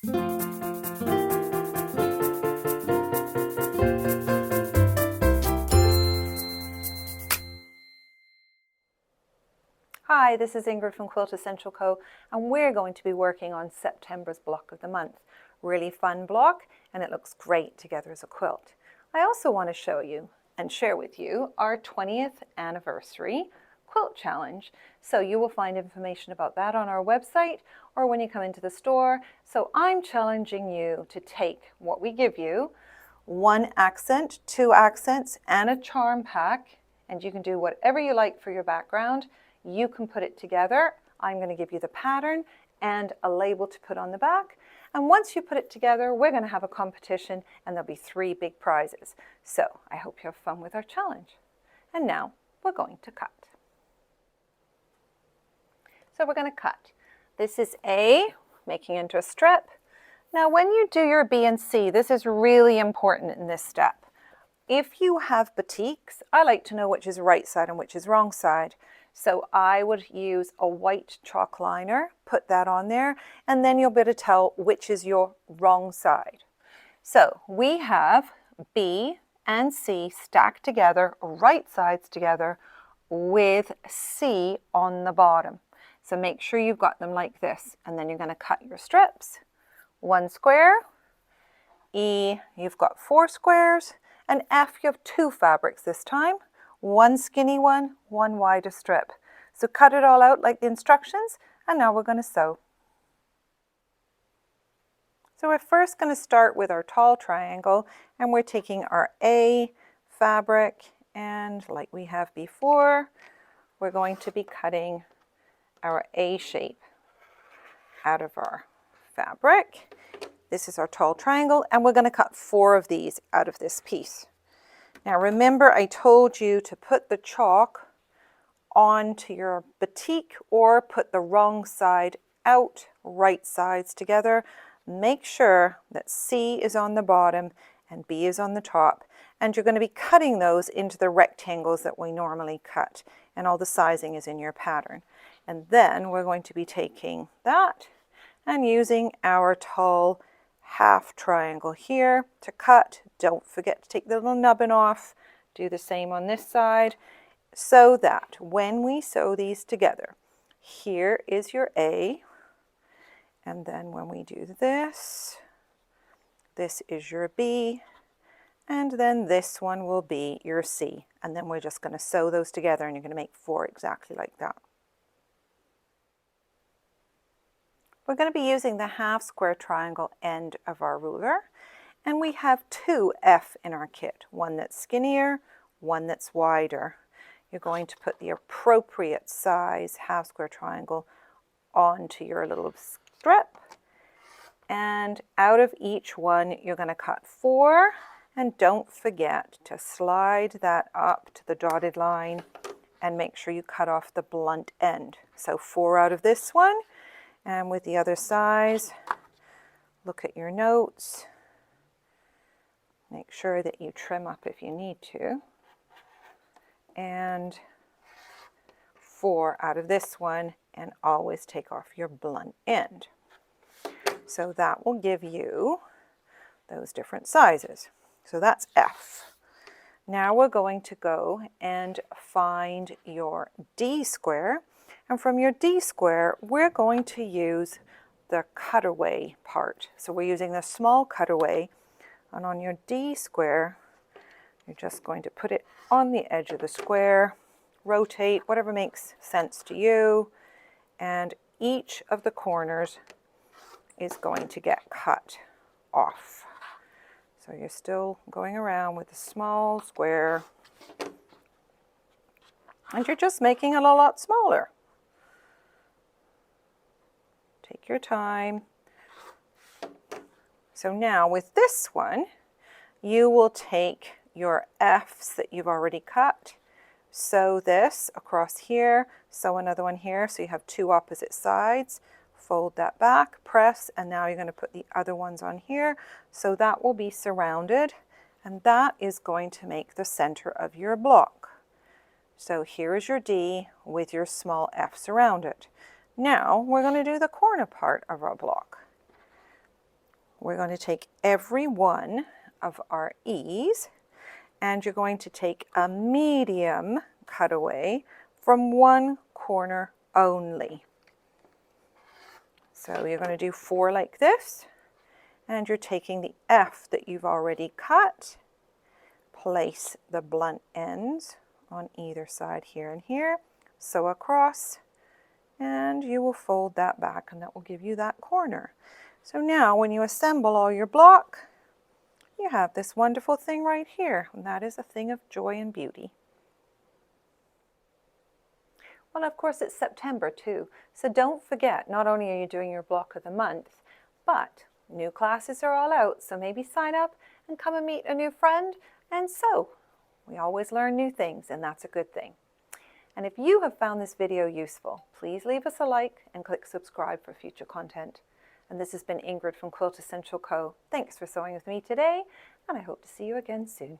Hi, this is Ingrid from Quiltessential Co, and we're going to be working on September's block of the month. Really fun block, and it looks great together as a quilt. I also want to show you and share with you our 20th anniversary quilt challenge. So you will find information about that on our website or when you come into the store. So I'm challenging you to take what we give you, 1 accent, 2 accents, and a charm pack, and you can do whatever you like for your background. You can put it together. I'm going to give you the pattern and a label to put on the back. And once you put it together, we're going to have a competition and there'll be 3 big prizes. So I hope you have fun with our challenge. And now we're going to cut. So we're going to cut. This is A, making into a strip. Now when you do your B and C, this is really important in this step. If you have batiks, I like to know which is right side and which is wrong side. So I would use a white chalk liner, put that on there, and then you'll be able to tell which is your wrong side. So we have B and C stacked together, right sides together, with C on the bottom. So make sure you've got them like this, and then you're going to cut your strips. 1 square, E, you've got 4 squares, and F, you have 2 fabrics this time. 1 skinny one, 1 wider strip. So cut it all out like the instructions, and now we're going to sew. So we're first going to start with our tall triangle, and we're taking our A fabric, and like we have before, we're going to be cutting our A shape out of our fabric. This is our tall triangle, and we're going to cut 4 of these out of this piece. Now remember, I told you to put the chalk onto your batik or put the wrong side out, right sides together. Make sure that C is on the bottom and B is on the top, and you're going to be cutting those into the rectangles that we normally cut, and all the sizing is in your pattern. And then we're going to be taking that and using our tall half triangle here to cut. Don't forget to take the little nubbin off. Do the same on this side, so that when we sew these together, here is your A, and then when we do this, this is your B, and then this one will be your C. And then we're just going to sew those together, and you're going to make 4 exactly like that. We're going to be using the half square triangle end of our ruler, and we have 2 F in our kit, one that's skinnier, one that's wider. You're going to put the appropriate size half square triangle onto your little strip, and out of each one you're going to cut 4, and don't forget to slide that up to the dotted line and make sure you cut off the blunt end. So 4 out of this one. And with the other size, look at your notes. Make sure that you trim up if you need to. And 4 out of this one, and always take off your blunt end. So that will give you those different sizes. So that's F. Now we're going to go and find your D square. And from your D square, we're going to use the cutaway part. So we're using the small cutaway, and on your D square, you're just going to put it on the edge of the square, rotate, whatever makes sense to you, and each of the corners is going to get cut off. So you're still going around with the small square, and you're just making it a lot smaller. Take your time. So now with this one, you will take your F's that you've already cut, sew this across here, sew another one here, so you have 2 opposite sides, fold that back, press, and now you're going to put the other ones on here, so that will be surrounded, and that is going to make the center of your block. So here is your D with your small F's around it. Now we're going to do the corner part of our block. we're going to take every one of our E's, and you're going to take a medium cutaway from one corner only. So you're going to do 4 like this, and you're taking the F that you've already cut, place the blunt ends on either side here and here, sew across, and you will fold that back, and that will give you that corner. So now when you assemble all your block, you have this wonderful thing right here, and that is a thing of joy and beauty. Well, of course, it's September too, so don't forget, not only are you doing your block of the month, but new classes are all out, so maybe sign up and come and meet a new friend and sew. We always learn new things, and that's a good thing. And if you have found this video useful, please leave us a like and click subscribe for future content. And this has been Ingrid from Quiltessential Co. Thanks for sewing with me today, and I hope to see you again soon.